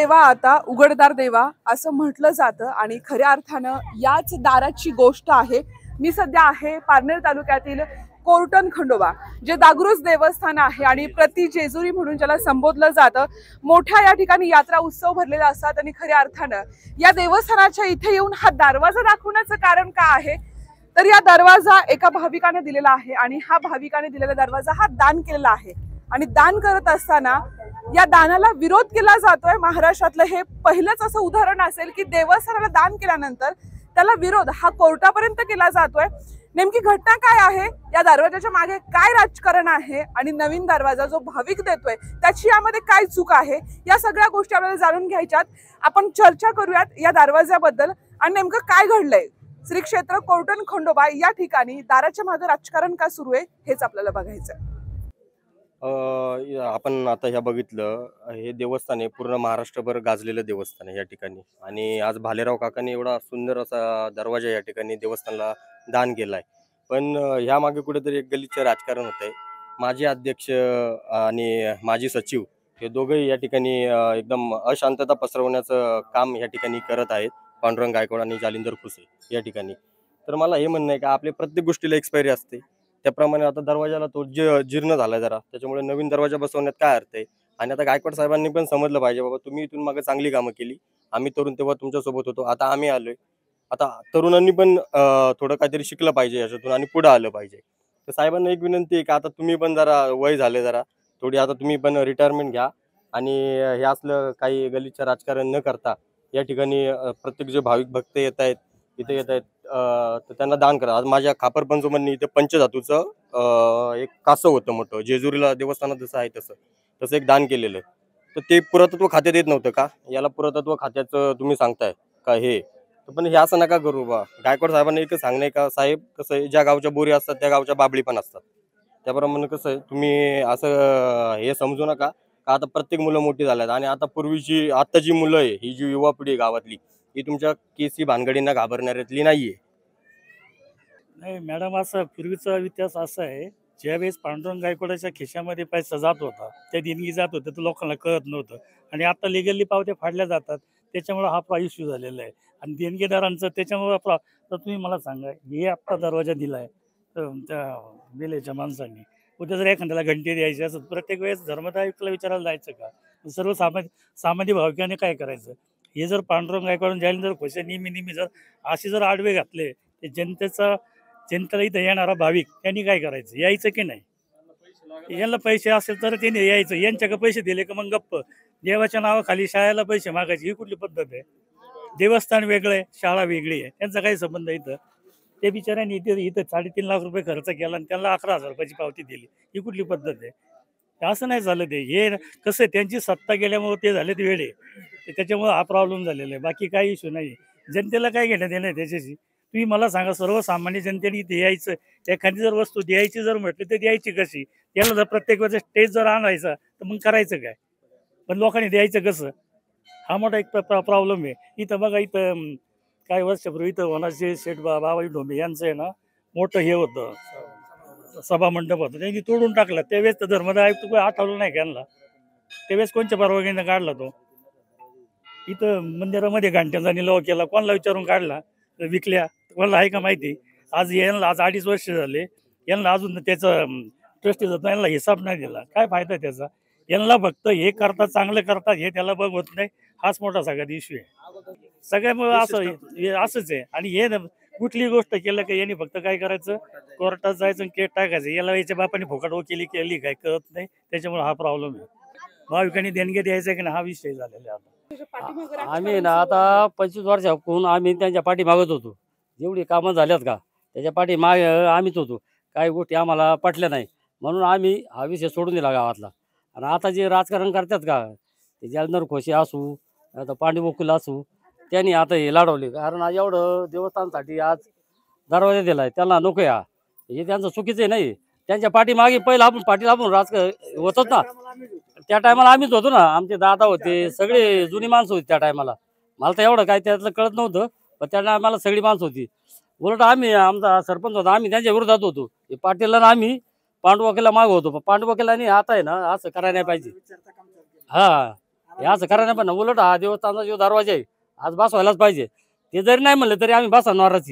देवा आता उघडदार देवा असं म्हटलं जातं आणि खऱ्या अर्थानं याच दाराची गोष्ट आहे। मी सध्या आहे पारनेर तालुक्यातील कोर्टन खंडोबा, जे दागरूज देवस्थान आहे आणि प्रति जेजुरी म्हणून ज्याला संबोधलं जातं। मोठ्या या ठिकाणी यात्रा उत्सव भरलेला असतात आणि खऱ्या अर्थानं या देवस्थानाच्या इथे येऊन हा दरवाजा दाखवण्याचं कारण काय आहे तर या दरवाजा एका भाविकाने दिलेला आहे आणि हा भाविकाने दिलेला दरवाजा हा दान केलेला आहे आणि दान करत असताना या दानाला विरोध केला जातोय। महाराष्ट्रातलं हे पहिलंच असं उदाहरण असेल की देवस्थानाला दान केल्यानंतर त्याला विरोध हा कोर्टापर्यंत केला जातोय। नेमकी घटना काय आहे, या दरवाजाच्या मागे काय राजकारण आहे आणि नवीन दरवाजा जो भाविक देतोय त्याची यामध्ये काय चूक आहे, या सगळ्या गोष्टी आपल्याला जाणून घ्यायच्यात। आपण चर्चा करूयात या दरवाजाबद्दल आणि नेमकं काय घडलंय। श्री क्षेत्र कोर्टन खंडोबा या ठिकाणी दाराच्या मागे राजकारण का सुरू आहे हेच आपल्याला बघायचं। आपण आता ह्या बघितलं, हे देवस्थान आहे पूर्ण महाराष्ट्रभर गाजलेलं देवस्थान आहे या ठिकाणी। आणि आज भालेराव काकांनी एवढा सुंदर असा दरवाजा या ठिकाणी देवस्थानाला दान केलाय। पण ह्या मागे कुठेतरी एक गलिच्छ राजकारण होतंय। माजी अध्यक्ष आणि माजी सचिव हे दोघेही या ठिकाणी एकदम अशांतता पसरवण्याचं काम या ठिकाणी करत आहेत, पांडुरंग गायकवाड आणि जालिंदर खुसे या ठिकाणी। तर मला हे म्हणणं आहे की आपल्या प्रत्येक गोष्टीला एक्सपायरी असते, त्याप्रमाणे आता दरवाजाला तो जीर्ण झालाय जरा, त्याच्यामुळे नवीन दरवाजा बसवण्यात काय अर्थ आहे। आणि आता गायकवाड साहेबांनी पण समजलं पाहिजे, बाबा तुम्ही इथून मागे चांगली कामं केली, आम्ही तरुण तेव्हा तुमच्यासोबत होतो, आता आम्ही आलोय, आता तरुणांनी पण थोडं काहीतरी शिकलं पाहिजे याच्यातून आणि पुढे आलं पाहिजे। तर साहेबांना एक विनंती आहे की आता तुम्ही पण जरा वय झाले, जरा थोडी आता तुम्ही पण रिटायरमेंट घ्या आणि हे असलं काही गलिच्छ राजकारण न करता या ठिकाणी प्रत्येक जे भाविक भक्त येत आहेत इथे येत आहेत तर त्यांना दान करा। आज माझ्या खापर पंचोबांनी इथे पंचधातूचं एक कासव होतं मोठं, जेजुरीला देवस्थानात जसं आहे तसं एक दान केलेलं। तर ते पुरातत्व खात्यात येत नव्हतं का, याला पुरातत्व खात्याचं तुम्ही सांगताय का हे, पण हे असं नका करू बा। गायकवाड साहेबांना एकच सांगणं आहे का साहेब, कसं आहे, ज्या गावच्या बोरी असतात त्या गावच्या बाबळी पण असतात, त्याप्रमाणे कसं आहे तुम्ही असं हे समजू नका का आता प्रत्येक मुलं मोठी झाल्यात आणि आता पूर्वीची आत्ताची मुलं आहे, ही जी युवा पिढी गावातली, ही तुमच्या केसी भानगडींना घाबरणाऱ्यातली नाहीये। नाही मॅडम, असं पूर्वीचा इतिहास असा आहे, ज्यावेळेस पांडुरंग गायकवाडाच्या खिशामध्ये पैसा जात होता, त्या देणगी जात होत्या, तर लोकांना कळत नव्हतं आणि आता लिगली पावत्या फाडल्या जातात, त्याच्यामुळे हा इश्यू झालेला आहे। आणि देणगीदारांचं त्याच्यामुळे तर तुम्ही मला सांगा, हे आत्ता दरवाजा दिला आहे तर त्या दिलेच्या माणसांनी, उद्या जर एखाद्याला घंटी द्यायची असं प्रत्येक वेळेस धर्मदायिकला विचारायला जायचं का? सर्व सामान्य भाविकांनी काय करायचं? हे जर पांडुरंग गायकवाड जालिंदर खुसे नेहमी जर असे जर आडवे घातले, ते जनतेला इथं येणारा भाविक त्यांनी काय करायचं? यायचं की नाही? यांना पैसे असेल तर त्यांनी यायचं, यांच्याकडे पैसे दिले का मग गप्प। देवाच्या नावाखाली शाळेला पैसे मागायचे, ही कुठली पद्धत आहे? देवस्थान वेगळं आहे, शाळा वेगळी आहे, त्यांचा काही संबंध इथं? ते बिचाऱ्यांनी इथं 3.5 लाख रुपये खर्च केला आणि त्यांना 11,000 रुपयाची पावती दिली, ही कुठली पद्धत आहे? असं नाही झालं। ते हे कसं, त्यांची सत्ता गेल्यामुळे ते झाले ते वेळे, त्याच्यामुळे हा प्रॉब्लेम झालेला आहे, बाकी काही इश्यू नाही। जनतेला काय घेणं देणं आहे त्याच्याशी? तुम्ही मला सांगा, सर्वसामान्य जनतेने इथे यायचं, एखादी जर वस्तू द्यायची जर म्हटली तर द्यायची कशी? याला जर प्रत्येक वेळेस स्टेज जर आणायचा तर मग करायचं काय? पण लोकांनी द्यायचं कसं? हा मोठा एक प्रॉब्लेम आहे इथं। बघा, इथं काही वर्षापूर्वी इथं वनाचे शेठ बाबाजी ढोंबे यांचं आहे ना, मोठं हे होतं, सभा मंडप होतं, त्यांनी तोडून टाकला। त्यावेळेस तर धर्मदाय आयुक्त काही आठवलं नाही त्यांना, त्यावेळेस कोणत्या परवानगीने काढला तो? इथं मंदिरामध्ये घंट्यांचा निलाव केला, कोणाला विचारून काढला? विकल्या, कोणाला आहे का माहिती? आज 2.5 वर्ष झाले, यांना अजून त्याचं ट्रस्टीचा यांना हिसाब नाही दिला, काय फायदा त्याचा? यांना फक्त हे करतात, चांगलं करतात, हे त्याला बघत नाही, हाच मोठा सगळ्यात इश्यू आहे सगळ्यामुळे। असंच आहे। आणि हे कुठली गोष्ट केलं का यांनी फक्त काय करायचं, कोर्टात जायचं, केस टाकायचं, याला याच्या बापाने फुकट वकिली केली काय कळत नाही, त्याच्यामुळे हा प्रॉब्लेम आहे। भाविकांनी देणगी द्यायचा की नाही, हा विषय झालेला आहे। आम्ही ना आता 25 वर्षापासून आम्ही त्यांच्या पाठी मागत होतो, जेवढी कामं झाल्यात का त्याच्या पाठी आम्हीच होतो। काही गोष्टी आम्हाला पटल्या नाही म्हणून आम्ही हा विषय सोडून दिला गावातला। आणि आता जे राजकारण करतात का, ते जालिंदर खुसे असू, आता पांडुबोकुल असू, त्यांनी आता हे लढवले, कारण आज एवढं देवस्थानसाठी आज दरवाजा दिलाय, त्यांना नको या, हे त्यांचं चुकीचं नाही। त्यांच्या पाठीमागे पहिला आपण राजकारण होतच ना, त्या टायमाला आम्हीच होतो ना, आमचे दादा होते, सगळे जुनी माणसं होती त्या टायमाला। मला तर एवढं काय त्यातलं कळत नव्हतं, पण त्या टायमाला सगळी माणसं होती। उलट आम्ही, आमचा सरपंच होता, आम्ही त्यांच्या विरोधात होतो, हे पाटीलला आम्ही पांडुवकीला माग होतो, पण पांडुवकीलानी आता आहे ना असं करायला नाही पाहिजे। हा, हे असं करा नाही पण उलट हा देवस्थानचा जो दरवाजा आहे आज बसवायलाच पाहिजे. ते जरी नाही म्हणलं तरी आम्ही बसवणारच.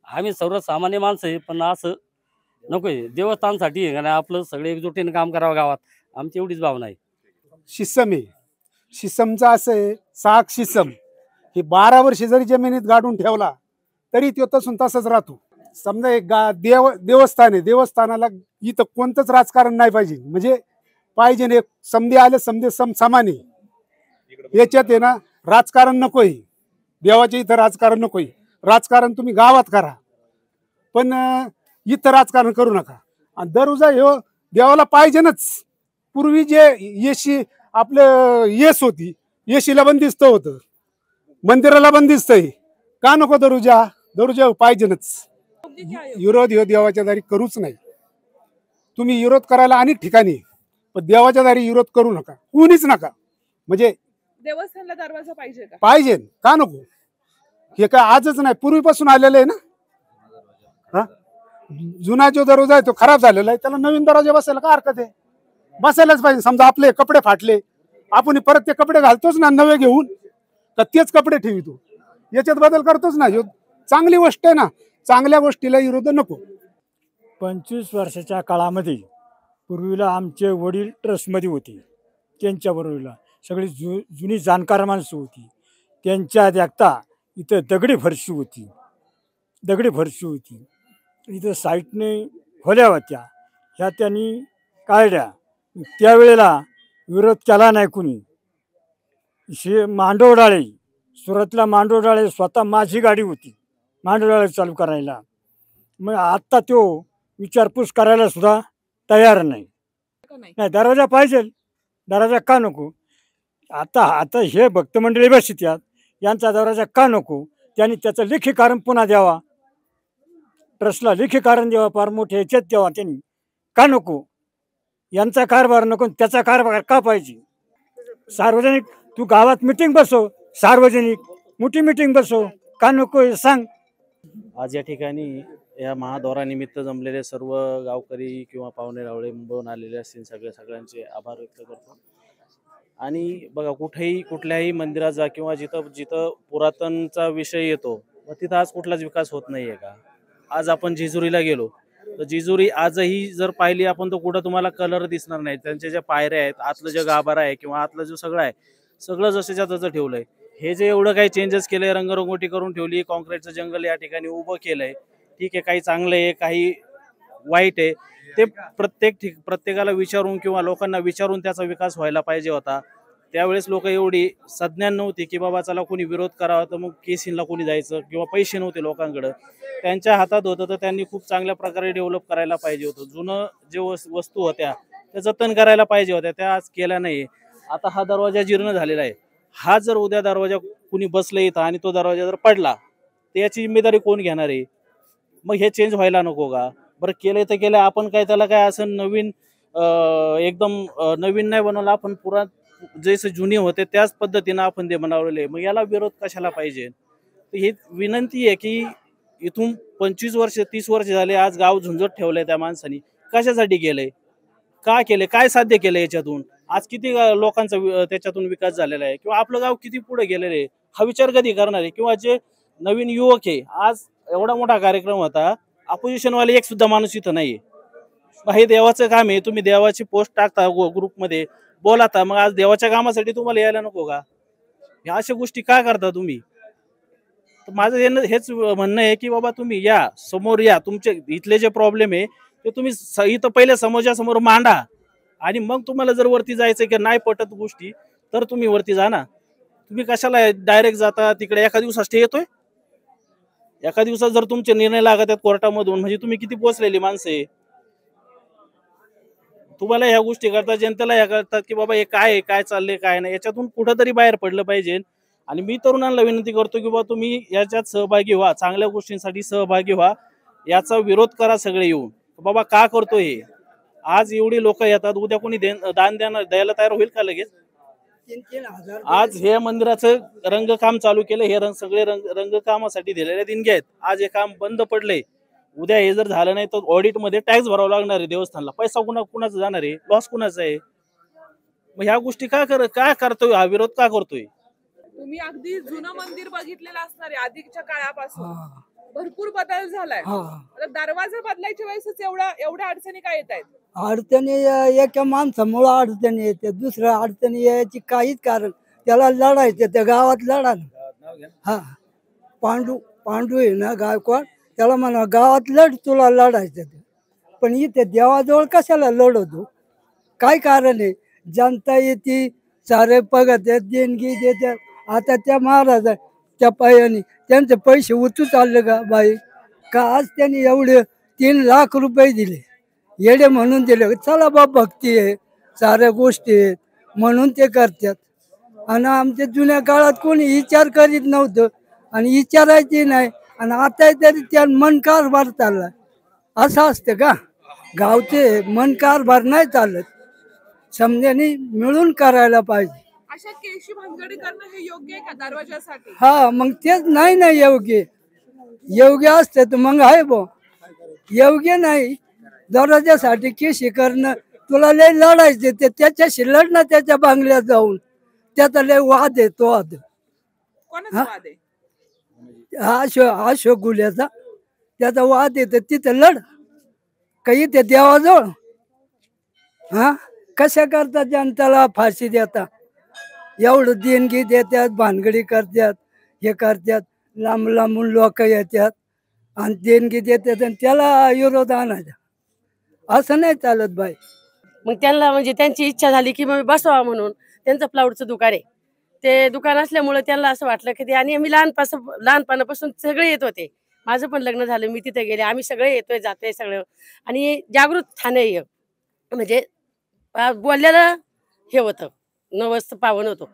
आम्ही सर्वसामान्य माणसं आहे पण असं नकोय. देवस्थानसाठी आहे का नाही आपलं सगळे एकजुटीने काम करावं गावात, आमची एवढीच भावना आहे. शिसम आहे. शिसमचं असं आहे, साग शिसम हे 12 वर्ष जरी जमिनीत गाडून ठेवला तरी तो तसून तसाच राहतो. समजा एक देवस्थान आहे, देवस्थानाला इथं कोणतंच राजकारण नाही पाहिजे. म्हणजे पाहिजे एक समधे आले समधे समान आहे. याच्यात आहे ना राजकारण नकोय. देवाच्या इथं राजकारण नकोय. राजकारण तुम्ही गावात करा पण इथं राजकारण करू नका. आणि दरुजा ह्यो देवाला पाहिजेनच. पूर्वी जे येशी आपलं येस होती, येशीला बंदिस्त होतं, मंदिराला बंदिस्त आहे. का नको दरुजा? दरुजा पाहिजेनच. विरोध ह्यो देवाच्या दारी करूच नाही. तुम्ही विरोध करायला अनेक ठिकाणी पण देवाच्या दारी विरोध करू नका, कोणीच नका. म्हणजे देवस्थानला दरवाजा पाहिजे का? पाहिजे, का नको? हे काय आजच नाही, पूर्वीपासून आलेलं आहे ना. हा जुना जो दरवाजा आहे तो खराब झालेला आहे, त्याला नवीन दरवाजा बसायला काय हरकत आहे? बसायलाच पाहिजे. समजा आपले कपडे फाटले, आपण परत ते कपडे घालतोच ना नवे घेऊन, तर तेच कपडे ठेवितो, याच्यात बदल करतोच ना. चांगली गोष्ट आहे ना. चांगल्या गोष्टीला विरोध नको. 25 वर्षाच्या काळामध्ये पूर्वीला आमचे वडील ट्रस्टमध्ये होते. त्यांच्याबरोबरला सगळी जुनी जाणकार माणसं होती. त्यांच्या देखता इथं दगडी फरशी होती. इथं साईटने खोल्या होत्या, ह्या त्यांनी काढल्या. त्यावेळेला विरोध केला नाही कुणी. मांडवडाळे, सुरतला मांडवडाळे स्वतः माझी गाडी होती मांडवडाळे चालू करायला. मग आत्ता तो विचारपूस करायला सुद्धा तयार नाही. दरवाजा पाहिजे, दरवाजा का नको? आता हे भक्त मंडळी बसत यात, यांचा दरवाजा का नको? त्यांनी त्याचं लेखी कारण पुन्हा द्यावा, ट्रस्टला लेखी कारण द्यावा, फार मोठे ह्याच्यात द्यावा. त्यांनी का नको? यांचा कारभार नको, त्याचा कारभार का पाहिजे? सार्वजनिक तू गावात मिटिंग बसव, सार्वजनिक मोठी मिटिंग बसव, का नको हे सांग. आज या ठिकाणी या महाद्वारानिमित्त जमलेले सर्व गावकरी किंवा पाहुणे रावळे मुंबईहून आलेले असतील सगळ्यांचे आभार व्यक्त करतो. आणि बघा कुठल्याही मंदिरात जा किंवा जिथं पुरातनचा विषय येतो मग तिथं आज कुठलाच विकास होत नाहीये का? आज आपण जेजुरीला गेलो तर जेजुरी आजही जर पाहिली आपण तर कुठं तुम्हाला कलर दिसणार नाही. त्यांच्या ज्या पायऱ्या आहेत, आतलं जे गाभारा आहे किंवा आतलं जो सगळं आहे, सगळं जसंच्या तसं ठेवलंय. हे जे एवढं काही चेंजेस केलंय, रंगरंगोटी करून ठेवली, कॉन्क्रीटचं जंगल या ठिकाणी उभं केलंय, ठीक आहे, काही चांगलं आहे काही वाईट आहे. ते प्रत्येकाला विचारून किंवा लोकांना विचारून त्याचा विकास व्हायला पाहिजे होता. त्यावेळेस लोक एवढी सज्ञान नव्हती की बाबा चला कोणी विरोध करावा तर मग केसीला कोणी जायचं, किंवा पैसे नव्हते लोकांकडे, त्यांच्या हातात होतं तर त्यांनी खूप चांगल्या प्रकारे डेव्हलप करायला पाहिजे होतं. जुनं जे वस्तू होत्या त्या जतन करायला पाहिजे होत्या, त्या आज केल्या नाही. आता हा दरवाजा जीर्ण झालेला आहे. हा जर उद्या दरवाजा कुणी बसलं इथं आणि तो दरवाजा जर पडला तर याची जिम्मेदारी कोण घेणार आहे? मग हे चेंज व्हायला नको का? बरं केलंय तर केलंय, आपण काय त्याला काय असं नवीन एकदम नवीन नाही बनवलं, आपण जसे जुने होते त्याच पद्धतीनं आपण ते बनवलेले. मग याला विरोध कशाला पाहिजे? तर ही विनंती आहे की इथून 25 वर्ष 30 वर्ष झाले आज गाव झुंजत ठेवलंय त्या माणसानी. कशासाठी केलंय? का केलंय? काय साध्य केलंय याच्यातून? आज किती लोकांचा त्याच्यातून विकास झालेला आहे, किंवा आपलं गाव किती पुढे गेलेलं आहे हा विचार कधी करणार आहे? किंवा जे नवीन युवक आहे, आज एवढा मोठा कार्यक्रम होता, अपोजिशनवाले एक सुद्धा माणूस इथं नाहीये. हे देवाचं काम आहे, तुम्ही देवाची पोस्ट टाकता ग्रुपमध्ये बोलाता, मग आज देवाच्या कामासाठी तुम्हाला यायला नको का? ह्या अशा गोष्टी का करता तुम्ही? तर माझं हेच म्हणणं आहे की बाबा तुम्ही या समोर या, तुमचे इथले जे प्रॉब्लेम आहे ते तुम्ही इथं पहिले समाजासमोर मांडा, आणि मग तुम्हाला जर वरती जायचं की नाही पटत गोष्टी तर तुम्ही वरती जा ना. तुम्ही कशाला डायरेक्ट जाता तिकडे? एका दिवसात स्टे येतोय? एका दिवसात जर तुमचे निर्णय लागत आहेत कोर्टामधून म्हणजे तुम्ही किती पोचलेली माणसं आहे? तुम्हाला ह्या गोष्टी करतात, जनतेला ह्या करतात की बाबा हे काय आहे, काय चाललंय काय नाही, याच्यातून कुठंतरी बाहेर पडलं पाहिजे. आणि मी तरुणांना विनंती करतो की बाबा तुम्ही याच्यात सहभागी व्हा, चांगल्या गोष्टींसाठी सहभागी व्हा, याचा विरोध करा सगळे येऊन. बाबा का करतो हे? आज एवढी लोक येतात, उद्या कोणी दान द्यायला तयार होईल का लगेच? आज हे मंदिराचं रंगकाम चालू केलं, हे सगळे रंगकामासाठी दिलेले देणगे आहेत. आज हे काम बंद पडलंय, उद्या हे जर झालं नाही तर ऑडिट मध्ये टॅक्स भरावा लागणार आहे देवस्थानला. पैसा कुणाचा जाणार आहे? लॉस कुणाचा आहे? मग ह्या गोष्टी का करतोय, हा विरोध का करतोय? तुम्ही अगदी जुनं मंदिर बघितलेलं असणार आहे आधीच्या काळापासून. हा भरपूर बदल झालाय. हा आता दरवाजा बदलायच्या वेळेसच एवढ्या अडचणी काय येत आहेत? अडचणी एका माणसामुळं अडचणी येते, दुसऱ्या अडचणी यायची काहीच कारण, त्याला लढायचं त्या गावात लढा ना. हा पांडू आहे ना गायकवाड, त्याला म्हणा गावात लढ, तुला लढायचं ते. पण इथे देवाजवळ कशाला लढवतो? काय कारण आहे? जनता येते, सारे बघत आहेत, देणगी देतात. आता त्या महाराजा त्या पायाने त्यांचे पैसे उचू चालले का बाई? का आज त्यांनी एवढे 3 लाख रुपये दिले, येडे म्हणून दिले. चला बा, भक्ती आहे, साऱ्या गोष्टी आहेत म्हणून ते करतात. आणि आमच्या जुन्या काळात कोणी विचार करीत नव्हतं आणि विचारायचे नाही. आणि आता तरी त्या मन कारभार चालला. असं असतं का? गावचे मन कारभार नाही चालत. समजाने मिळून करायला पाहिजे. अशा केशी भानगडी करणं हे योग्य आहे का दरवाजासाठी? हा, मग तेच नाही ना योग्य. योग्य असतं तर मग आहे बो, योग्य नाही. दरवाजासाठी केशी करणं, तुला लय लढायचे ते त्याच्याशी लढणं, त्याच्या बांगल्यात जाऊन. त्याचा लय वाद आहे, तो वाद. कोणाचा वाद आहे? अशोक गुल्याचा त्याचा वाद येतं, तिथं लढ. काही ते देवाजवळ हा कशा करतात? जनताला फाशी देता, एवढं देणगी देतात, भानगडी करतात, हे करतात. लांब लांबून लोक येतात आणि देणगी देतात आणि त्याला विरोध आणायचा. असं नाही चालत बाई. मग त्यांना म्हणजे त्यांची इच्छा झाली की मग बसवा म्हणून. त्यांचं प्लाऊडचं दुकान आहे, ते दुकान असल्यामुळे त्यांना असं वाटलं की ते. आणि आम्ही लहानपणापासून सगळे येत होते. माझं पण लग्न झालं, मी तिथे गेले, आम्ही सगळे येतोय जातोय सगळं. आणि जागृत ठाणे म्हणजे बोललेलं हे होतं, नवस्त पावन होतं.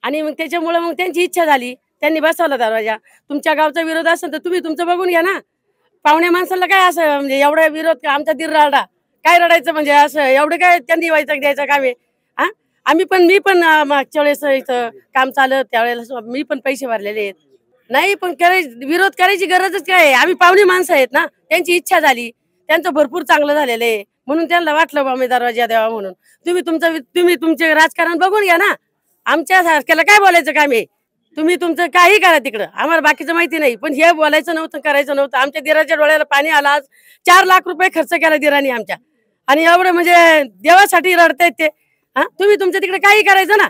आणि मग त्याच्यामुळं मग त्यांची इच्छा झाली, त्यांनी बसवला दरवाजा. तुमच्या गावचा विरोध असेल तर तुम्ही तुमचं बघून घ्या ना. पाहुण्या माणसाला काय असं म्हणजे एवढा विरोध, आमचा दीर रडा काय रडायचं म्हणजे असं एवढं काय त्यांनी व्हायचं द्यायचं काम आहे? हा, मी पण मागच्या वेळेस इथं काम चालत त्यावेळेला मी पण पैसे भरलेले आहेत. नाही पण विरोध करायची गरजच काय आहे? आम्ही पाहुणे माणसं आहेत ना. त्यांची इच्छा झाली, त्यांचं भरपूर चांगलं झालेलं आहे म्हणून त्यांना वाटलं बा मी दरवाजा द्यावा म्हणून. तुम्ही तुमचे राजकारण बघून घ्या ना. आमच्या सारख्याला काय बोलायचं काम आहे? तुम्ही तुमचं काही करा तिकडं, आम्हाला बाकीचं माहिती नाही. पण हे बोलायचं नव्हतं, करायचं नव्हतं. आमच्या दिराच्या डोळ्याला पाणी आलं. आज 4 लाख रुपये खर्च केला दिराने आमच्या. आणि एवढं म्हणजे देवासाठी रडतायत ते. हा, तुम्ही तुमच्या तिकडे काही करायचं ना.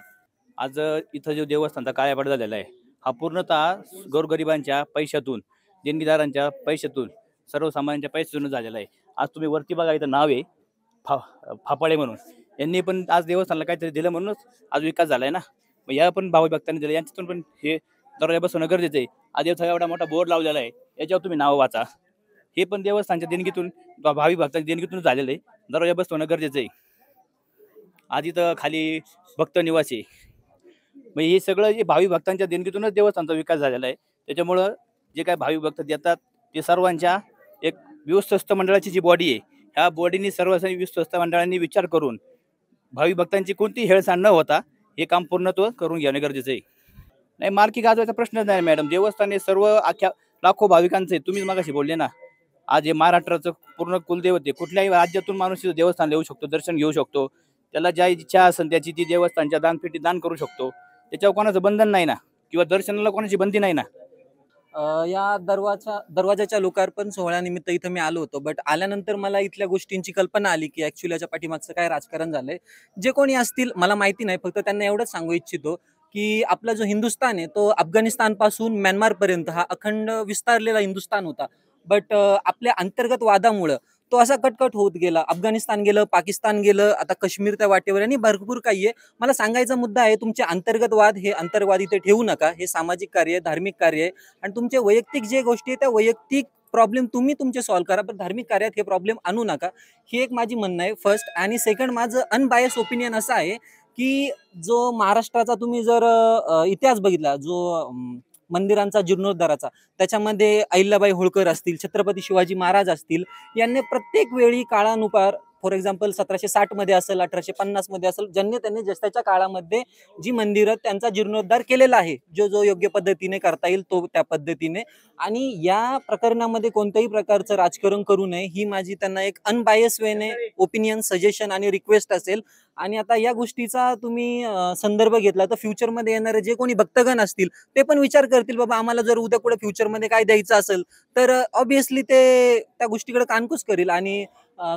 आज इथं जो देवस्थानचा कायापाट झालेला आहे, हा पूर्णतः गोरगरिबांच्या पैशातून, देणगीदारांच्या पैशातून, सर्वसामान्यांच्या पैशातून झालेला आहे. आज तुम्ही वरती बघा, इथं नाव आहे फापाळे म्हणून. यांनी पण आज देवस्थानला काहीतरी दिलं म्हणूनच आज विकास झालाय ना. मग या पण भावी भक्तांनी दिलं, यांच्यातून पण हे दरवाजा बसवणं गरजेचं आहे. आज इथं एवढा मोठा बोर्ड लावलेला आहे, याच्यावर तुम्ही नाव वाचा. हे पण देवस्थानच्या देणगीतून, भावी भक्तांच्या देणगीतून झालेलं आहे. दरवाजा बसवणं गरजेचं आहे. आज इथं खाली भक्त निवास आहे. मग हे सगळं जे भावी भक्तांच्या देणगीतूनच देवस्थानचा विकास झालेला आहे. त्याच्यामुळं जे काय भावी भक्त देतात ते सर्वांच्या एक विश्वस्त मंडळाची जी बॉडी आहे, ह्या बॉडीनी सर्वसाधारण विश्वस्त मंडळांनी विचार करून भावी भक्तांची कोणती हेळसांड न होता हे काम पूर्णत्व करून घेणं गरजेचं आहे. नाही, मार्की गाजवायचा प्रश्नच नाही मॅडम. देवस्थान हे सर्व अख्ख्या लाखो भाविकांचं आहे. तुम्हीच मगाशी बोलले ना, आज हे महाराष्ट्राचं पूर्ण कुलदैवत आहे. कुठल्याही राज्यातून माणूस देवस्थान येऊ शकतो, दर्शन घेऊ शकतो. त्याला ज्या इच्छा असेल त्याची ती देवस्थानच्या दानपेटीत दान करू शकतो. त्याच्यावर कोणाचं बंधन नाही ना, किंवा दर्शनाला कोणाची बंदी नाही ना. या दरवाजाच्या लोकार्पण सोहळ्यानिमित्त इथं मी आलो होतो. बट आल्यानंतर मला इथल्या गोष्टींची कल्पना आली की ॲक्च्युली याच्या पाठीमागचं काय राजकारण झालंय. जे कोणी असतील मला माहिती नाही, फक्त त्यांना एवढंच सांगू इच्छितो की आपला जो हिंदुस्थान आहे तो अफगाणिस्तानपासून म्यानमारपर्यंत हा अखंड विस्तारलेला हिंदुस्थान होता. बट आपल्या अंतर्गत वादामुळं तो असा कटकट होत गेला. अफगाणिस्तान गेलं, पाकिस्तान गेलं, आता काश्मीर त्या वाटेवर, आणि भरपूर काही आहे. मला सांगायचा मुद्दा आहे, तुमचे अंतर्गत वाद हे अंतर्वाद इथे ठेवू नका. हे सामाजिक कार्य आहे, धार्मिक कार्य आहे. आणि तुमचे वैयक्तिक जे गोष्टी आहेत त्या वैयक्तिक प्रॉब्लेम तुम्ही तुमचे सॉल्व्ह करा, पण धार्मिक कार्यात हे प्रॉब्लेम आणू नका. ही एक माझी म्हणणं आहे फर्स्ट. आणि सेकंड, माझं अनबायस ओपिनियन असं आहे की जो महाराष्ट्राचा तुम्ही जर इतिहास बघितला, जो मंदिरांचा जीर्णोद्धाराचा, त्याच्यामध्ये अहिल्याबाई होळकर असतील, छत्रपती शिवाजी महाराज असतील, यांनी प्रत्येक वेळी काळानुसार फॉर एक्झाम्पल 1760 मध्ये असेल, 1850 मध्ये असेल, ज्यांनी त्यांनी त्याच्या काळामध्ये जी मंदिरं त्यांचा जीर्णोद्धार केलेला आहे, जो योग्य पद्धतीने करता येईल तो त्या पद्धतीने. आणि या प्रकरणामध्ये कोणत्याही प्रकारचं राजकारण करू नये ही माझी त्यांना एक अनबायस वेने ओपिनियन, सजेशन आणि रिक्वेस्ट असेल. आणि आता या गोष्टीचा तुम्ही संदर्भ घेतला तर फ्युचरमध्ये येणारे जे कोणी भक्तगण असतील ते पण विचार करतील, बाबा आम्हाला जर उद्या पुढे फ्युचरमध्ये काय द्यायचं असेल तर ऑब्विसली ते त्या गोष्टीकडे कानकूस करील. आणि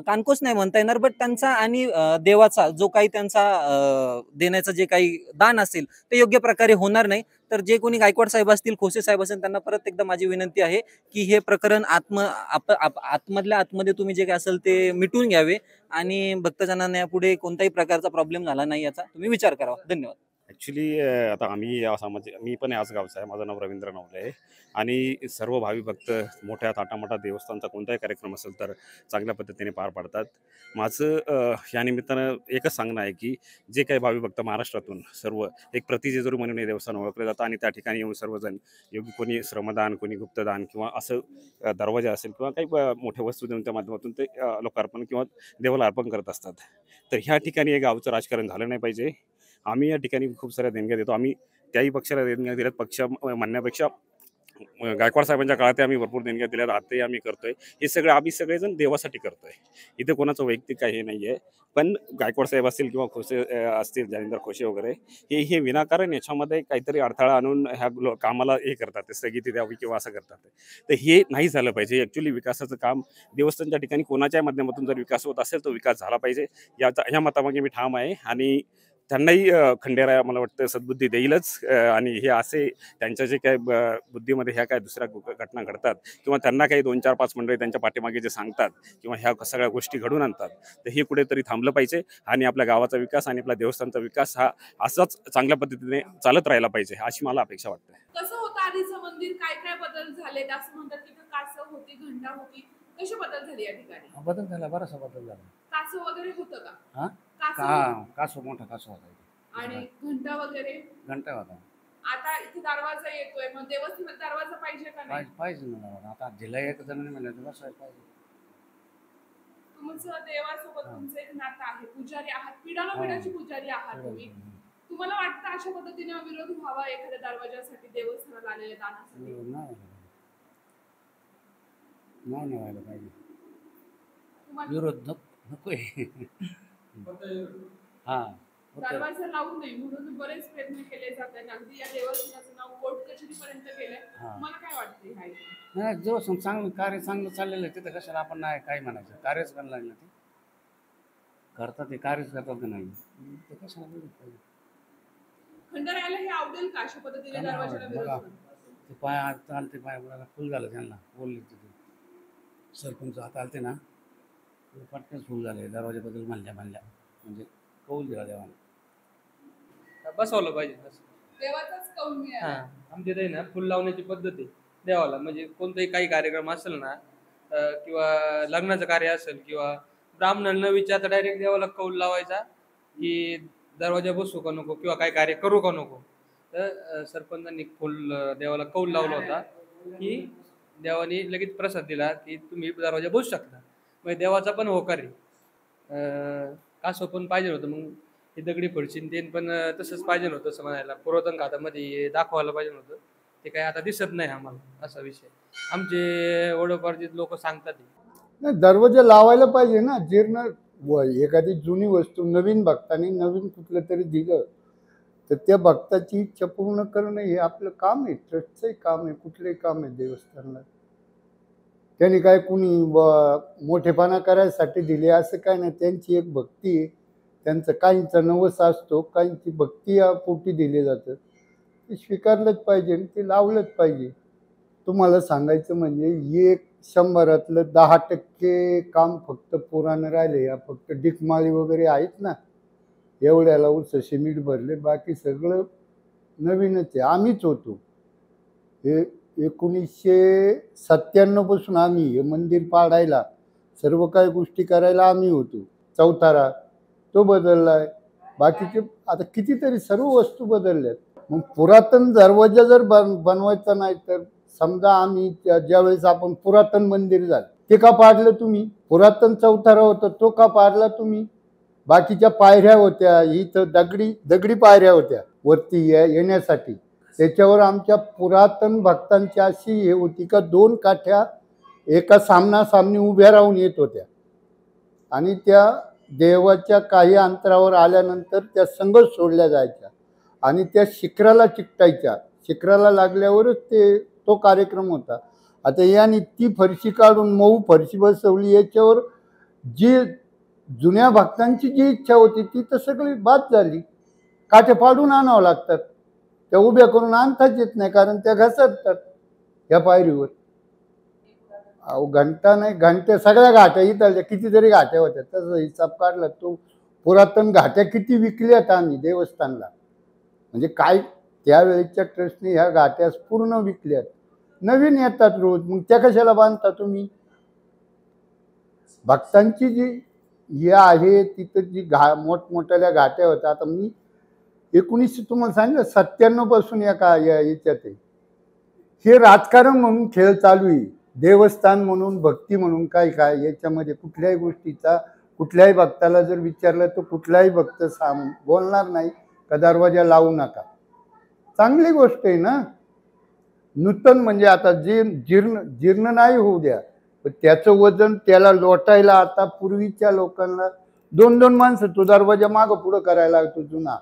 कानकूस नाही म्हणता येणार, बट त्यांचा आणि देवाचा जो काही त्यांचा देण्याचं जे काही दान असेल ते योग्य प्रकारे होणार नाही. तर जे कोणी गायकवाड साहेब असतील, खोसे साहेब असतील, त्यांना परत एकदा माझी विनंती आहे की हे प्रकरण आतमधल्या आतमध्ये तुम्ही जे काय असेल ते मिटून घ्यावे आणि भक्तजनांना यापुढे कोणत्याही प्रकारचा प्रॉब्लेम झाला नाही याचा तुम्ही विचार करावा. धन्यवाद. ॲक्च्युली आता आम्ही या सामाजिक, मी पण याच गावचा आहे, माझं नाव रवींद्र नवले आहे. आणि सर्व भावी भक्त मोठ्या थाटामाटात देवस्थानचा कोणताही कार्यक्रम असेल तर चांगल्या पद्धतीने पार पाडतात. माझं या निमित्तानं एकच सांगणं आहे की जे काही भावी भक्त महाराष्ट्रातून सर्व एक प्रतिजेजुरी म्हणून हे देवस्थान ओळखलं जातं आणि त्या ठिकाणी येऊन सर्वजण योग्य कोणी श्रमदान, कोणी गुप्तदान किंवा असं दरवाजा असेल किंवा काही मोठ्या वस्तू देऊन त्या माध्यमातून ते लोकार्पण किंवा देवाला अर्पण करत असतात. तर ह्या ठिकाणी हे गावचं राजकारण झालं नाही पाहिजे. आम्ही या ठिकाणी खूप साऱ्या देणग्या देतो. आम्ही त्याही पक्षाला देणग्या दिल्यात, पक्ष म्हणण्यापेक्षा गायकवाड साहेबांच्या काळात आम्ही भरपूर देणग्या दिल्यात, आताही आम्ही करतोय. हे सगळं आम्ही सगळेजण देवासाठी करतोय. इथे कोणाचं वैयक्तिक काही नाही आहे. पण गायकवाड साहेब असतील किंवा खोसे असतील, जालिंदर खोसे वगैरे, हे विनाकारण याच्यामध्ये काहीतरी अडथळा आणून ह्या कामाला हे करतात, ते स्थगिती द्यावी किंवा असं करतात. तर हे नाही झालं पाहिजे. ॲक्च्युली विकासाचं काम देवस्थानच्या ठिकाणी कोणाच्याही माध्यमातून जर विकास होत असेल तो विकास झाला पाहिजे, ह्या मतामागे मी ठाम आहे. आणि त्यांनाही खंडेराय मला वाटतं सद्बुद्धी देईलच. आणि हे असे त्यांच्या जे काय बुद्धीमध्ये ह्या काय दुसऱ्या घटना घडतात किंवा त्यांना काही 2-4-5 मंडळी त्यांच्या पाठीमागे जे सांगतात किंवा ह्या सगळ्या गोष्टी घडून आणतात, तर हे कुठेतरी थांबलं पाहिजे. आणि आपल्या गावाचा विकास आणि आपल्या देवस्थानचा विकास हा असाच चांगल्या पद्धतीने चालत राहिला पाहिजे, अशी मला अपेक्षा वाटते. कसं होतं आधीचं मंदिर, काय काय बदल झालेत? असं म्हणतात की कासव होती, घंटा होती, कसे बदल झाले या ठिकाणी? बदल झाला, बराचसा बदल झाला. कासव वगैरे होतं का? हा? कासव कासव, मोठा कासव होता इथे. आणि घंटा वगैरे? घंटा होता. आता इथे दरवाजा येतोय, मग देवस्थानात दरवाजा पाहिजे का नाही? पाहिजे ना. आता जिल्हा एक जणांनी म्हणायचं बसायला पाहिजे. तुमचं देवासोबत तुमचं एक नातं आहे, पुजारी आहात, पिढानपिढ्याची पुजारी आहात तुम्ही. तुम्हाला वाटतं अशा पद्धतीने विरोध व्हावा एखाद्या दरवाजासाठी, देवस्थानाला आलेल्या दानासाठी? नाही व्हायला पाहिजे. तुम्हाला विरोध नकोय. हा, दरवाजा लावू नये म्हणून बरेच प्रयत्न केले जातात. अगदी या देवस्थानाचं नाव कोर्ट कचेरीपर्यंत गेलंय. मला काय वाटतंय ह्या इथे? नाही, जो चांगलं कार्य चांगलं चाललेलं आहे तिथं कशाला आपण नाही काय म्हणायचं. कार्यच करायला लागलं ते करतात, ते कार्यच करतात का नाही ते कशाला विरोध पाहिजे. खंडेरायाला हे आवडेल का अशा पद्धतीने दरवाजाला विरोध करणं? ते पाय आज चालते, पाय बोलायला फुल झालं त्यांना. बोलले तिथे सरपंच आता आलते ना, पटकन फुल झाले दरवाजाबद्दल म्हणल्या म्हणजे कौल दिला देवाने. बसवलं पाहिजे देवाचाच कौल मिळाला. आमच्या इथे ना फुल लावण्याची पद्धत आहे देवाला. म्हणजे कोणताही काही कार्यक्रम असेल ना, किंवा लग्नाचं कार्य असेल किंवा ब्राह्मणांना विचारता डायरेक्ट देवाला कौल लावायचा की दरवाजा बसू का नको किंवा काय कार्य करू का नको. तर सरपंचांनी फुल देवाला कौल लावला होता की देवाने लगेच प्रसाद दिला की तुम्ही दरवाजा बसू शकता. म्हणजे देवाचा पण होकार आहे. कासव पण पाहिजे होतं, मग हे दगडी फडशीन ते पण तसंच पाहिजे होतं असं म्हणायला. पुरातन खात्यामध्ये दाखवायला पाहिजे होतं, ते काय आता दिसत नाही आम्हाला. असा विषय आमचे वडोपारचे लोक सांगतात. नाही, दरवाजा लावायला पाहिजे ना. जीर्ण एखादी जुनी वस्तू नवीन भक्ताने नवीन कुठलं तरी दिलं तर त्या भक्ताची इच्छा पूर्ण करणं हे आपलं काम आहे, ट्रस्टचंही काम आहे, कुठलंही काम आहे देवस्थानला. त्यांनी काय कुणी मोठेपणा करायसाठी दिले असं काय नाही. त्यांची एक भक्ती आहे, त्यांचं काहींचा नवस असतो, काहींची भक्ती या पोटी दिले जातं. ते स्वीकारलंच पाहिजे आणि ते लावलंच पाहिजे. तुम्हाला सांगायचं म्हणजे एक 100 10% काम फक्त पुराणं राहिले. या फक्त डिकमाळी वगैरे आहेत ना, एवढ्याला उंच सिमेंट भरले, बाकी सगळं नवीनच आहे. आम्हीच होतो हे 1997 पासून आम्ही हे मंदिर पाडायला सर्व काही गोष्टी करायला आम्ही होतो. चौथारा तो बदललाय, बाकीचे आता कितीतरी सर्व वस्तू बदलल्यात. मग पुरातन दरवाजा जर बनवायचा नाही तर समजा आम्ही ज्यावेळेस आपण पुरातन मंदिर झालं ते का पाडलं तुम्ही? पुरातन चौथारा होता तो का पाडला तुम्ही? बाकीच्या पायऱ्या होत्या, इथं दगडी पायऱ्या होत्या वरती येण्यासाठी. त्याच्यावर आमच्या पुरातन भक्तांची अशी हे होती का 2 काठ्या एका सामनासामनी उभ्या राहून येत होत्या आणि त्या देवाच्या काही अंतरावर आल्यानंतर त्या संघच सोडल्या जायच्या आणि त्या शिखराला चिकटायच्या. शिखराला लागल्यावरच तो कार्यक्रम होता. आता याने ती फरशी काढून मऊ फरशी बसवली. याच्यावर जी जुन्या भक्तांची जी इच्छा होती ती तर सगळी बाद झाली. काठे पाडून आणावं लागतात, त्या उभ्या करून आणताच येत नाही कारण त्या घसरतात या पायरीवर. अहो घंटा नाही, घंटे सगळ्या घाट्या इथल्या कितीतरी घाट्या होत्या. तसं हिसाब काढला तो पुरातन घाट्या किती विकल्यात आम्ही देवस्थानला. म्हणजे काय त्यावेळेच्या ट्रस्टने ह्या घाट्या पूर्ण विकल्यात. नवीन येतात रोज, मग त्या कशाला बांधता तुम्ही? भक्तांची जी हे आहे तिथं जी मोठमोठ्या घाट्या होत्या. आता मी 1900 तुम्हाला सांगितलं 97 पासून याच्यात आहे. हे राजकारण म्हणून खेळ चालू आहे. देवस्थान म्हणून भक्ती म्हणून काय याच्यामध्ये कुठल्याही गोष्टीचा कुठल्याही भक्ताला जर विचारलं तर कुठलाही भक्त बोलणार नाही का दरवाजा लावू नका. चांगली गोष्ट आहे ना. नूतन म्हणजे आता जे जीर्ण नाही होऊ द्या, पण त्याचं वजन त्याला लोटायला आता पूर्वीच्या लोकांना 2-2 माणसं तो दरवाजा मागं पुढं करायला लागतो जुना.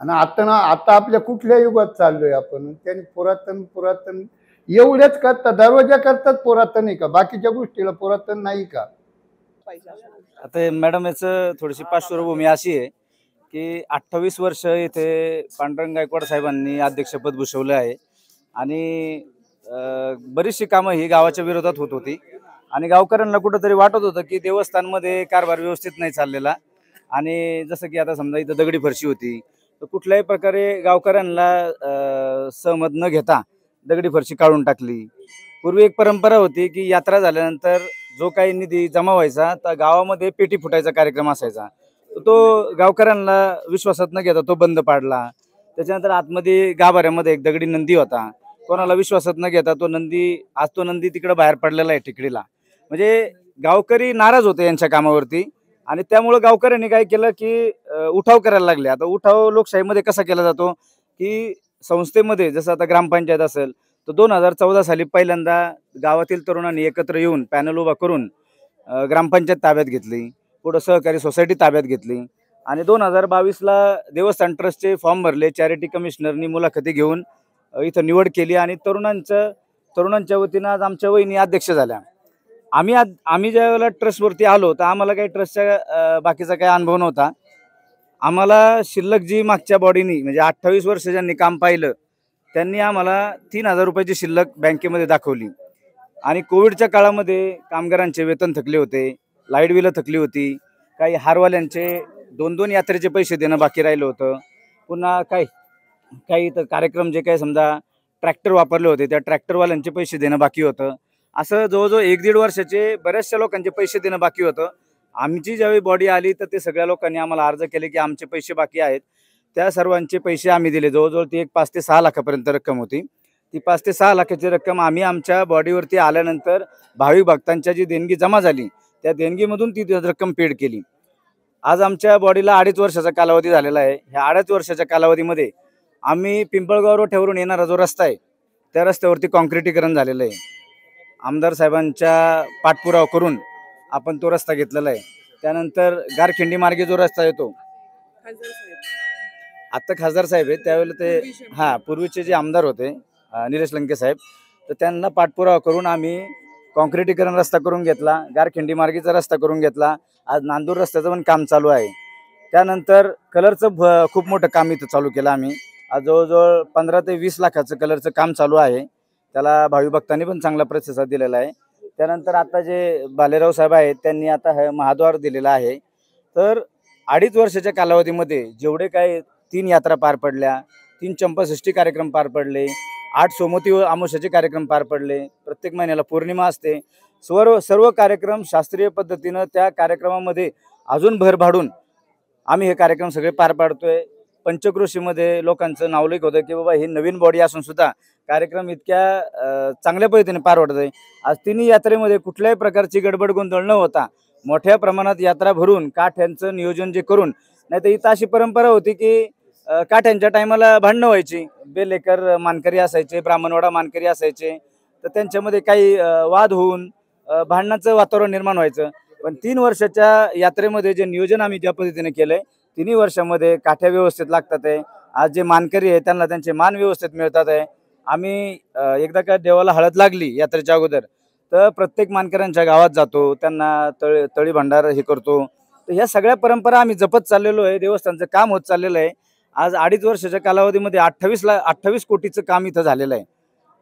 आणि आता आपल्या कुठल्या युगात चाललोय आपण? त्याने पुरातन एवढ्याच करतात, दरवाजा करतात पुरातन आहे का? बाकीच्या गोष्टीला पुरातन नाही का? आता मॅडम याचं थोडीशी पार्श्वभूमी अशी आहे की 28 वर्ष इथे पांडुरंग गायकवाड साहेबांनी अध्यक्षपद भूषवलं आहे आणि बरीचशी कामं ही गावाच्या विरोधात होत होती आणि गावकऱ्यांना कुठंतरी वाटत होतं की देवस्थानमध्ये कारभार व्यवस्थित नाही चाललेला. आणि जसं की आता समजा इथं दगडी फरशी होती तर कुठल्याही प्रकारे गावकऱ्यांना सहमत न घेता दगडी फरशी काढून टाकली. पूर्वी एक परंपरा होती की यात्रा झाल्यानंतर जो काही निधी जमा व्हायचा तर गावामध्ये पेटी फुटायचा कार्यक्रम असायचा. तो गावकऱ्यांना विश्वासात न घेता तो बंद पाडला. त्याच्यानंतर आतमध्ये गाभाऱ्यामध्ये एक दगडी नंदी होता, कोणाला विश्वासात न घेता तो नंदी तिकडे बाहेर पडलेला आहे टिकडीला. म्हणजे गावकरी नाराज होते यांच्या कामावरती आणि त्यामुळे गावकऱ्यांनी काय केलं की उठाव करायला लागले. आता उठाव लोकशाहीमध्ये कसा केला जातो की संस्थेमध्ये जसं आता ग्रामपंचायत असेल तर 2014 साली पहिल्यांदा गावातील तरुणांनी एकत्र येऊन पॅनल उभा करून ग्रामपंचायत ताब्यात घेतली, पुढं सहकारी सोसायटी ताब्यात घेतली आणि 2022ला देवस्थान ट्रस्टचे फॉर्म भरले. चॅरिटी कमिशनरनी मुलाखती घेऊन इथं निवड केली आणि तरुणांच्या वतीनं आज आमच्या वहिनी अध्यक्ष झाल्या. आम्ही ज्या वेळेला ट्रस्टवरती आलो तर आम्हाला काही ट्रस्टच्या बाकीचा काही अनुभव नव्हता. आम्हाला शिल्लक जी मागच्या बॉडीनी म्हणजे 28 वर्ष ज्यांनी काम पाहिलं त्यांनी आम्हाला 3,000 रुपयाची शिल्लक बँकेमध्ये दाखवली. आणि कोविडच्या काळामध्ये कामगारांचे वेतन थकले होते, लाईट बिलं थकली होती, काही हारवाल्यांचे 2-2 यात्रेचे पैसे देणं बाकी राहिलं होतं. पुन्हा काही तर कार्यक्रम जे काही समजा ट्रॅक्टर वापरले होते त्या ट्रॅक्टरवाल्यांचे पैसे देणं बाकी होतं. असं जवळजवळ 1-1.5 वर्षाचे बऱ्याचशा लोकांचे पैसे देणं बाकी होतं. आमची ज्यावेळी बॉडी आली तर ते सगळ्या लोकांनी आम्हाला अर्ज केले की आमचे पैसे बाकी आहेत. त्या सर्वांचे पैसे आम्ही दिले. जवळजवळ ती एक 5 ते 6 लाखापर्यंत रक्कम होती. ती 5 ते 6 लाखाची रक्कम आम्ही आमच्या बॉडीवरती आल्यानंतर भाविक भक्तांच्या जी देणगी जमा झाली त्या देणगीमधून ती रक्कम पेड केली. आज आमच्या बॉडीला 2.5 वर्षाचा कालावधी झालेला आहे. ह्या 2.5 वर्षाच्या कालावधीमध्ये आम्ही पिंपळगाव रोडवरून येणारा जो रस्ता आहे त्या रस्त्यावरती कॉन्क्रिटीकरण झालेलं आहे. आमदार साहेबांच्या पाठपुरावा करून आपण तो रस्ता घेतलेला आहे. त्यानंतर गारखिंडी मार्गे जो रस्ता येतो आता खासदार साहेब आहेत त्यावेळेला ते पूर्वीचे जे आमदार होते निलेश लंके साहेब तर त्यांना पाठपुरावा करून आम्ही कॉन्क्रिटीकरण रस्ता करून घेतला, गारखिंडी मार्गेचा रस्ता करून घेतला. आज नांदूर रस्त्याचं पण काम चालू आहे. त्यानंतर कलरचं खूप मोठं काम इथं चालू केलं आम्ही. आज जवळजवळ 15 ते 20 लाखाचं कलरचं काम चालू आहे. त्याला भाविक भक्तांनी पण चांगला प्रतिसाद दिलेला आहे. त्यानंतर आता जे बालेराव साहेब आहेत त्यांनी आता महाद्वार दिलेला आहे. तर 2.5 वर्षाच्या कालावधीमध्ये जेवढे काही 3 यात्रा पार पडल्या, 3 चंपाषष्ठी कार्यक्रम पार पडले, 8 सोमवती व अमावस्याचे कार्यक्रम पार पडले, प्रत्येक महिन्याला पौर्णिमा असते. सर्व कार्यक्रम शास्त्रीय पद्धतीनं त्या कार्यक्रमामध्ये अजून भर पाडून आम्ही हे कार्यक्रम सगळे पार पाडतोय. पंचक्रोशीमध्ये लोकांचं नावलौकिक होतं की बाबा ही नवीन बॉडी असून सुद्धा कार्यक्रम इतक्या चांगल्या पद्धतीने पार पडत आहे. आज तिन्ही यात्रेमध्ये कुठल्याही प्रकारची गडबड गोंधळ न होता मोठ्या प्रमाणात यात्रा भरून काठ्यांचं नियोजन जे करून, नाही तर इथं अशी परंपरा होती की काठ्यांच्या टायमाला भांडणं व्हायची. बेलेकर मानकरी असायचे, ब्राह्मणवाडा मानकरी असायचे, तर त्यांच्यामध्ये काही वाद होऊन भांडणाचं वातावरण निर्माण व्हायचं. पण 3 वर्षाच्या यात्रेमध्ये जे नियोजन आम्ही ज्या पद्धतीने केलंय, 3 वर्षामध्ये काठ्या व्यवस्थित लागतात आहे. आज जे मानकरी आहे त्यांना त्यांचे मान व्यवस्थित मिळतात आहे. आम्ही एकदा का देवाला हळद लागली यात्रेच्या अगोदर तर प्रत्येक मानकऱ्यांच्या गावात जातो, त्यांना तळी भांडार हे करतो. तर ह्या सगळ्या परंपरा आम्ही जपत चाललेलो आहे. देवस्थानचं काम होत चाललेलं आहे. आज 2.5 वर्षाच्या कालावधीमध्ये 28 कोटीचं काम इथं झालेलं आहे.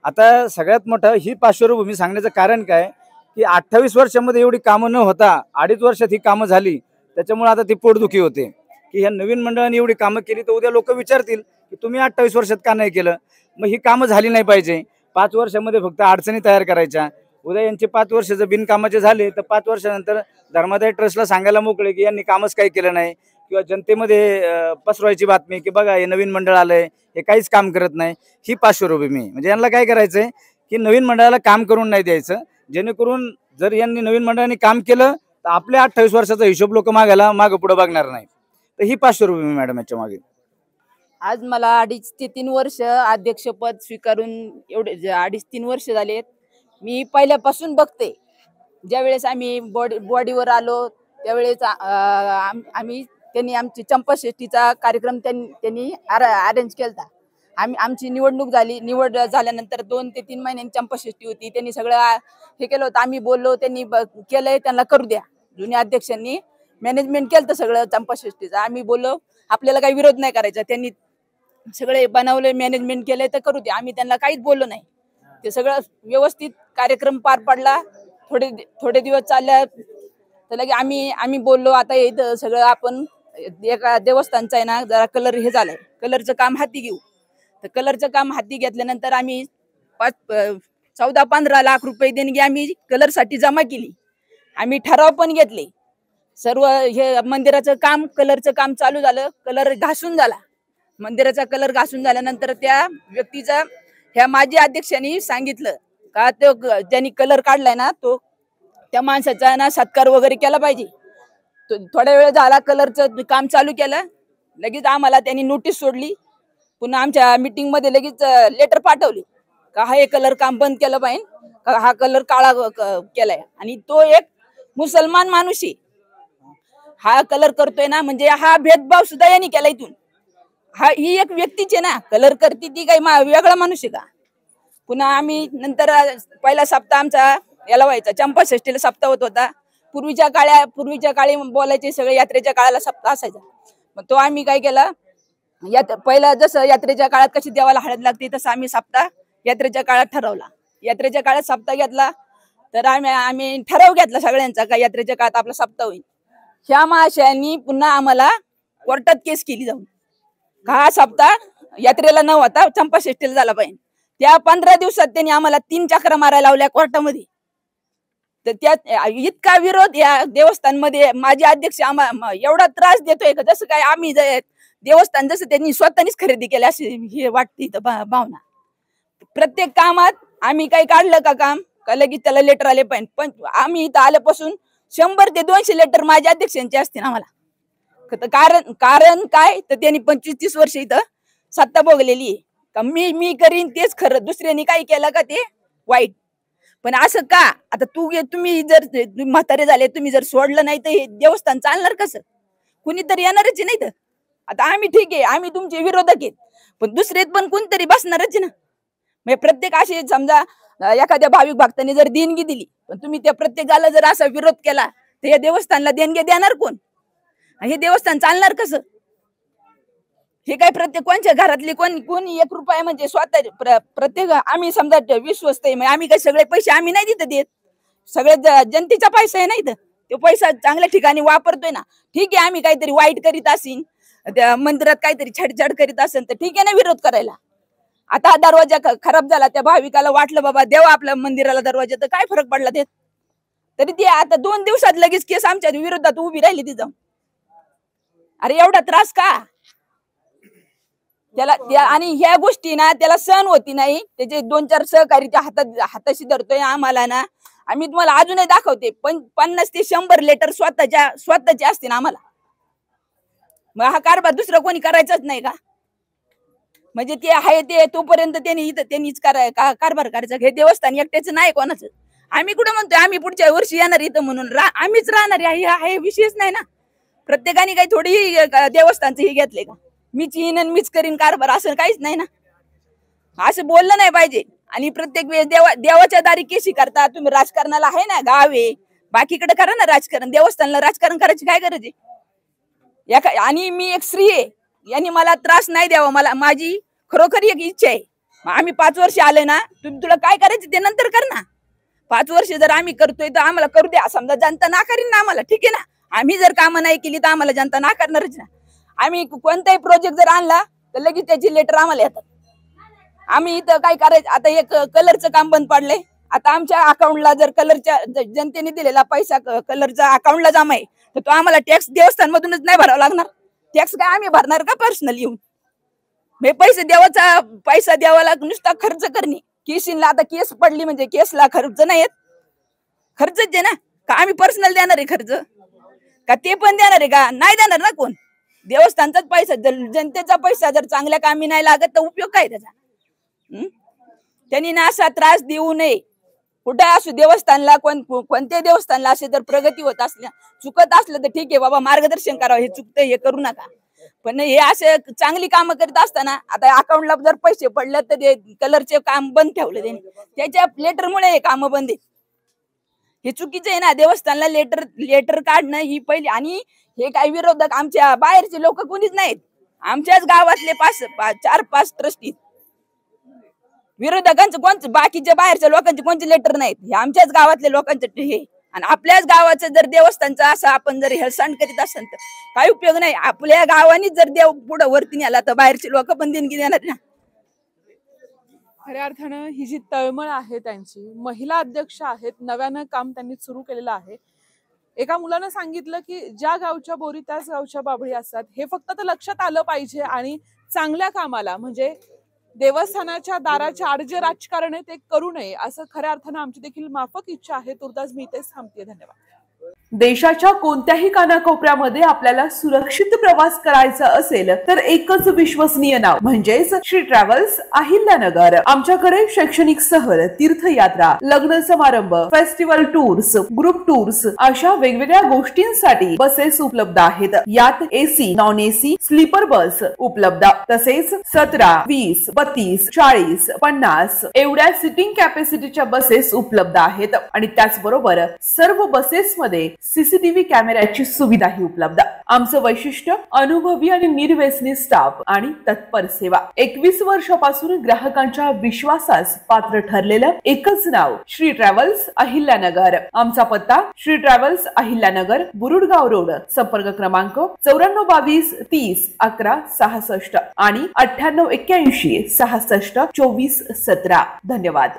आता सगळ्यात मोठं ही पार्श्वभूमी सांगण्याचं कारण काय की 28 वर्षामध्ये एवढी कामं न होता 2.5 वर्षात ही कामं झाली. त्याच्यामुळे आता ती पोटदुखी होते की ह्या नवीन मंडळाने एवढी कामं केली तर उद्या लोक विचारतील की तुम्ही 28 वर्षात का नाही केलं. मग ही कामं झाली नाही पाहिजे. 5 वर्षामध्ये फक्त अडचणी तयार करायच्या. उद्या यांचे 5 वर्ष जर बिनकामाचे झाले तर 5 वर्षानंतर धर्मादाय ट्रस्टला सांगायला मोकळे की यांनी कामच काही केलं नाही, किंवा जनतेमध्ये पसरवायची बातमी की बघा हे नवीन मंडळ आलंय, हे काहीच काम करत नाही. ही पार्श्वभूमी म्हणजे यांना काय करायचंय की नवीन मंडळाला काम करून नाही द्यायचं, जेणेकरून जर यांनी नवीन मंडळाने काम केलं तर आपल्या 28 वर्षाचा हिशोब लोक मागं पुढे बघणार नाही. तर ही पार्श्वभूमी मॅडम याच्या मागे. आज मला 2.5 ते 3 वर्ष अध्यक्षपद स्वीकारून एवढे 2.5-3 वर्ष झालेत. मी पहिल्यापासून बघते. ज्यावेळेस आम्ही बॉडीवर आलो त्यावेळेस त्यांनी आमची चंपाषष्ठीचा कार्यक्रम त्यांनी अरेंज केला. आमची निवडणूक झाली. निवड झाल्यानंतर 2 ते 3 महिन्यांनी चंपाषष्ठी होती. त्यांनी सगळं हे केलं होतं. आम्ही बोललो, त्यांनी केलंय, त्यांना करू द्या. जुन्या अध्यक्षांनी मॅनेजमेंट केलं तर सगळं चंपाषष्ठीचं. आम्ही बोललो आपल्याला काही विरोध नाही करायचा. त्यांनी सगळे बनवले, मॅनेजमेंट केलंय तर करू द्या. आम्ही त्यांना काहीच बोललो नाही. ते सगळं व्यवस्थित कार्यक्रम पार पडला. थोडे दिवस चालल्या तर लगे आम्ही बोललो आता इथं सगळं आपण एका देवस्थानचं आहे ना जरा कलर हे झालंय, कलरचं काम हाती घेऊ. तर कलरचं काम हाती घेतल्यानंतर आम्ही 14-15 लाख रुपये देणगी आम्ही कलरसाठी जमा केली. आम्ही ठराव पण घेतले. सर्व हे मंदिराचं काम, कलरचं काम चालू झालं. कलर घासून झाला. मंदिराचा कलर घासून झाल्यानंतर त्या व्यक्तीचा ह्या माजी अध्यक्षांनी सांगितलं का तो ज्यांनी कलर काढलाय ना तो त्या माणसाचा ना सत्कार वगैरे केला पाहिजे. थोड्या वेळ झाला कलरचं काम चालू केलं. लगेच आम्हाला त्यांनी नोटीस सोडली. पुन्हा आमच्या मीटिंग मध्ये लगेच लेटर पाठवली का हे कलर काम बंद केलं पाहिजे, का हा कलर काळा केलाय. आणि तो एक मुसलमान माणूस आहे. हा कलर करतोय ना म्हणजे हा भेदभाव सुद्धा यांनी केला इथून. ही एक व्यक्तीच आहे ना, कलर करते ती काही वेगळा माणूस आहे का. पुन्हा आम्ही नंतर पहिला सप्ताह आमचा याला व्हायचा, चंपाषष्ठीला सप्ताह होत होता. पूर्वीच्या काळी बोलायचे सगळे यात्रेच्या काळाला सप्ताह असायचा. मग तो आम्ही काय केला, पहिला जसं यात्रेच्या काळात कशी देवाला हळद लागते तसं आम्ही सप्ताह यात्रेच्या काळात ठरवला. यात्रेच्या काळात सप्ताह घेतला तर आम्ही ठराव घेतला सगळ्यांचा का यात्रेच्या काळात आपला सप्ताह होईल. ह्या महाशयांनी पुन्हा आम्हाला कोर्टात केस केली जाऊन हा सप्ताह यात्रेला न होता चंपाषष्ठीला झाला पाहिजे. त्या 15 दिवसात त्यांनी आम्हाला 3 चक्रा मारायला लावल्या कोर्टामध्ये. तर त्यात इतका विरोध या देवस्थानमध्ये माझे अध्यक्ष एवढा त्रास देतोय का जसं काय आम्ही देवस्थान जसं त्यांनी स्वतःनीच खरेदी केली अशी हे वाटते इथं भावना. प्रत्येक कामात आम्ही काही काढलं का काम का लगेच त्याला लेटर आले पाहिजे. पण आम्ही इथं आल्यापासून 100 ते 200 लेटर माझ्या अध्यक्षांचे असतील आम्हाला. कारण काय तर त्यांनी 25-30 वर्ष इथं सत्ता भोगलेली आहे. का मी करीन तेच खरं, दुसऱ्यांनी काही केलं का ते वाईट. पण असं का आता तुम्ही जर म्हातारे झाले, तुम्ही जर सोडलं नाही तर हे देवस्थान चालणार कसं. कुणीतरी येणारच नाही. तर आता आम्ही ठीक आहे, आम्ही तुमचे विरोधक आहेत, पण दुसरे पण कोणतरी बसणारच ना. म्हणजे प्रत्येक असे समजा एखाद्या भाविक भक्तांनी जर देणगी दिली पण तुम्ही त्या प्रत्येकाला जर असा विरोध केला तर या देवस्थानला देणगी देणार कोण. हे देवस्थान चालणार कसं. हे काय प्रत्येक कोणच्या घरातली कोणी 1 रुपया म्हणजे स्वतः प्रत्येक आम्ही समजा विश्वस्त आहे, आम्ही काही सगळे पैसे आम्ही नाही तिथं देत. सगळे जनतेचा पैसा आहे नाही तर तो पैसा चांगल्या ठिकाणी वापरतोय ना. ठीक आहे, आम्ही काहीतरी वाईट करीत असेल, त्या मंदिरात काहीतरी छेडछाड करीत असेल तर ठीक आहे ना विरोध करायला. आता हा दरवाजा खराब झाला, त्या भाविकाला वाटलं बाबा देवा आपल्या मंदिराला दरवाजा, तर काय फरक पडला ते. तरी ते आता 2 दिवसात लगेच केस आमच्या विरोधात उभी राहिली ती जाऊन. अरे एवढा त्रास का. आणि ह्या गोष्टी ना त्याला सहन होती नाही. त्याचे 2-4 सहकारी त्या हाताशी धरतोय आम्हाला ना. आम्ही तुम्हाला अजूनही दाखवते. पण 50 ते 100 लेटर स्वतःचे असतील आम्हाला. मग हा कारभार दुसरं कोणी करायचाच नाही का? म्हणजे ते आहे ते तोपर्यंत त्यांनीच कारभार करायचा. हे देवस्थान एकट्याचं नाही कोणाचं. आम्ही कुठे म्हणतोय आम्ही पुढच्या वर्षी येणार इथं म्हणून आम्हीच राहणार आहे विषयच नाही ना. प्रत्येकाने काही थोडी देवस्थानचं हे घेतलंय का? मीच येईन आणि मीच करीन कारभार असं काहीच नाही ना. असं बोललं नाही पाहिजे. आणि प्रत्येक वेळेस देवाच्या दारी केशी करता तुम्ही. राजकारणाला आहे ना गाव आहे, बाकीकडे करा ना राजकारण. देवस्थानला राजकारण करायची काय गरज आहे? आणि मी एक स्त्री आहे, यांनी मला त्रास नाही द्यावा. मला माझी खरोखर एक इच्छा आहे. आम्ही 5 वर्ष आले ना, तुला काय करायचं ते नंतर कर ना. 5 वर्ष जर आम्ही करतोय तर आम्हाला करू द्या. समजा जनता नाकारीन ना आम्हाला, ठीक आहे ना. आम्ही जर कामं नाही केली तर आम्हाला जनता नाकारणारच ना. आम्ही कोणताही प्रोजेक्ट जर आणला तर लगेच त्याची लेटर आम्हाला येतात. आम्ही इथं काय करायचं, आता एक कलरचं काम बंद पडलंय. आता आमच्या अकाउंटला जर कलरच्या जनतेने दिलेला पैसा कलरचा अकाउंटला जमा आहे तर तो आम्हाला टॅक्स देवस्थान मधूनच नाही भरावा लागणार. टॅक्स काय आम्ही भरणार का पर्सनल येऊन? हे पैसा द्यावाला नुसता खर्च करणे. केसीला आता केस पडली म्हणजे केसला खर्च नाही येत. खर्चच आहे ना. का आम्ही पर्सनल देणार आहे खर्च? का ते पण देणार आहे का? नाही देणार ना कोण. देवस्थानचाच पैसा, जनतेचा पैसा जर चांगल्या कामी नाही लागत तर उपयोग काय त्याचा? त्यांनी ना असा त्रास देऊ नये. कुठे असू देवस्थानला, कोणत्या देवस्थानला असे जर प्रगती होत असल्या, चुकत असलं तर ठीक आहे बाबा, मार्गदर्शन करावं. हे चुकतंय हे करू नका. पण हे असे चांगली कामं करीत असताना आता अकाउंटला जर पैसे पडले तर ते कलरचे काम बंद ठेवले त्यांनी. त्याच्या लेटरमुळे हे काम बंद आहेत. हे चुकीचं आहे ना. देवस्थानला लेटर काढणं ही पहिली. आणि हे काही विरोधक आमच्या बाहेरचे लोक कोणीच नाहीत. आमच्याच गावातले 4-5 ट्रस्टी. विरोधकांचं कोणचं, बाकीच्या बाहेरच्या लोकांचे कोणते लेटर नाहीत. हे आमच्याच गावातल्या लोकांचं हे. आणि आपल्याच गावाचं जर देवस्थानचं असं आपण जर हेळसांड करीत असेल तर काही उपयोग नाही. आपल्या गावाने जर देव पुढे वरती नेला तर बाहेरचे लोक पण देणगी देणार ना. खऱ्या अर्थानं ही जी तळमळ आहे त्यांची, महिला अध्यक्ष आहेत, नव्यानं काम त्यांनी सुरू केलेलं आहे. एका मुलानं सांगितलं की ज्या गावच्या बोरी त्याच गावच्या बाबळी असतात. हे फक्त तर लक्षात आलं पाहिजे. आणि चांगल्या कामाला म्हणजे देवस्थानाच्या दाराच्या आड जे राजकारण आहे ते करू नये असं खऱ्या अर्थानं आमची देखील माफक इच्छा आहे. तुर्तास मी इथेच थांबते. धन्यवाद. देशाच्या कोणत्याही कानाकोपऱ्यामध्ये आपल्याला सुरक्षित प्रवास करायचा असेल तर एकच विश्वसनीय नाव म्हणजेच श्री ट्रॅव्हल्स अहिल्यानगर. आमच्याकडे शैक्षणिक सहल, तीर्थयात्रा, लग्न समारंभ, फेस्टिवल टूर्स, ग्रुप टूर्स अशा वेगवेगळ्या गोष्टींसाठी बसेस उपलब्ध आहेत. यात AC, non AC, sleeper bus उपलब्ध. तसेच 17, 20, 32, 40, 50 एवढ्या सिटिंग कॅपॅसिटीच्या बसेस उपलब्ध आहेत. आणि त्याचबरोबर सर्व बसेस मध्ये सीसीटीव्ही कॅमेऱ्याची सुविधाही उपलब्ध. आमचं वैशिष्ट्य अनुभवी आणि निर्व्यसनी स्टाफ आणि तत्पर सेवा. 21 वर्षापासून ग्राहकांच्या विश्वासास पात्र ठरलेलं एकच नाव श्री ट्रॅव्हल्स अहिल्यानगर. आमचा पत्ता श्री ट्रॅव्हल्स अहिल्यानगर, बुरुडगाव रोड. संपर्क क्रमांक 9422 30 11 66 आणि 9881 66 24 17. धन्यवाद.